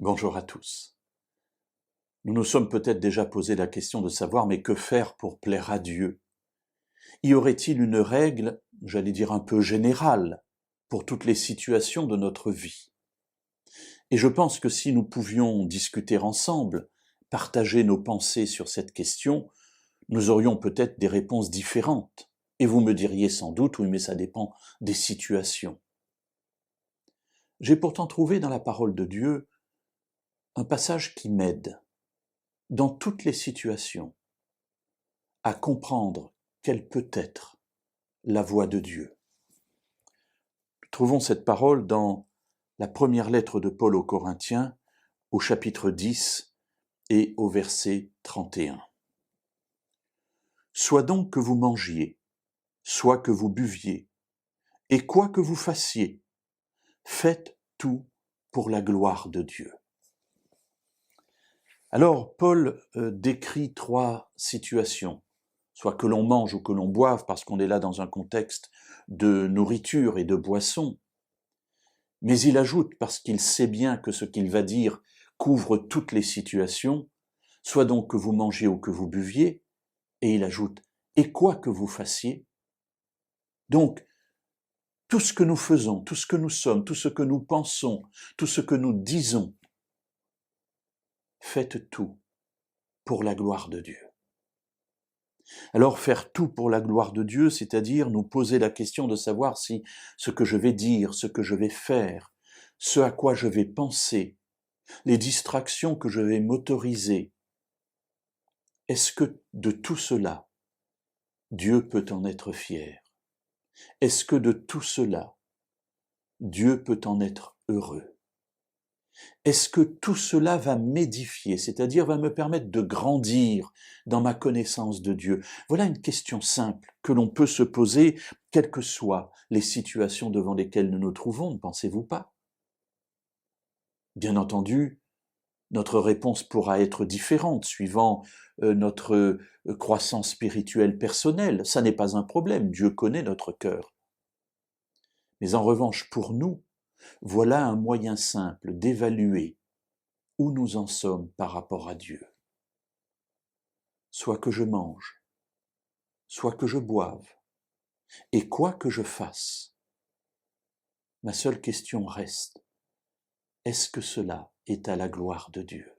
Bonjour à tous. Nous nous sommes peut-être déjà posé la question de savoir, mais que faire pour plaire à Dieu? Y aurait-il une règle, j'allais dire un peu générale, pour toutes les situations de notre vie? Et je pense que si nous pouvions discuter ensemble, partager nos pensées sur cette question, nous aurions peut-être des réponses différentes. Et vous me diriez sans doute, oui, mais ça dépend des situations. J'ai pourtant trouvé dans la parole de Dieu un passage qui m'aide, dans toutes les situations, à comprendre quelle peut être la voix de Dieu. Trouvons cette parole dans la première lettre de Paul aux Corinthiens, au chapitre 10 et au verset 31. Soit donc que vous mangiez, soit que vous buviez, et quoi que vous fassiez, faites tout pour la gloire de Dieu. Alors, Paul décrit trois situations, soit que l'on mange ou que l'on boive, parce qu'on est là dans un contexte de nourriture et de boisson. Mais il ajoute, parce qu'il sait bien que ce qu'il va dire couvre toutes les situations, soit donc que vous mangiez ou que vous buviez, et il ajoute, et quoi que vous fassiez. Donc, tout ce que nous faisons, tout ce que nous sommes, tout ce que nous pensons, tout ce que nous disons, faites tout pour la gloire de Dieu. Alors faire tout pour la gloire de Dieu, c'est-à-dire nous poser la question de savoir si ce que je vais dire, ce que je vais faire, ce à quoi je vais penser, les distractions que je vais m'autoriser, est-ce que de tout cela, Dieu peut en être fier? Est-ce que de tout cela, Dieu peut en être heureux? Est-ce que tout cela va m'édifier, c'est-à-dire va me permettre de grandir dans ma connaissance de Dieu? Voilà une question simple que l'on peut se poser, quelles que soient les situations devant lesquelles nous nous trouvons, ne pensez-vous pas? Bien entendu, notre réponse pourra être différente suivant notre croissance spirituelle personnelle. Ça n'est pas un problème, Dieu connaît notre cœur. Mais en revanche, pour nous, voilà un moyen simple d'évaluer où nous en sommes par rapport à Dieu. Soit que je mange, soit que je boive, et quoi que je fasse, ma seule question reste, est-ce que cela est à la gloire de Dieu?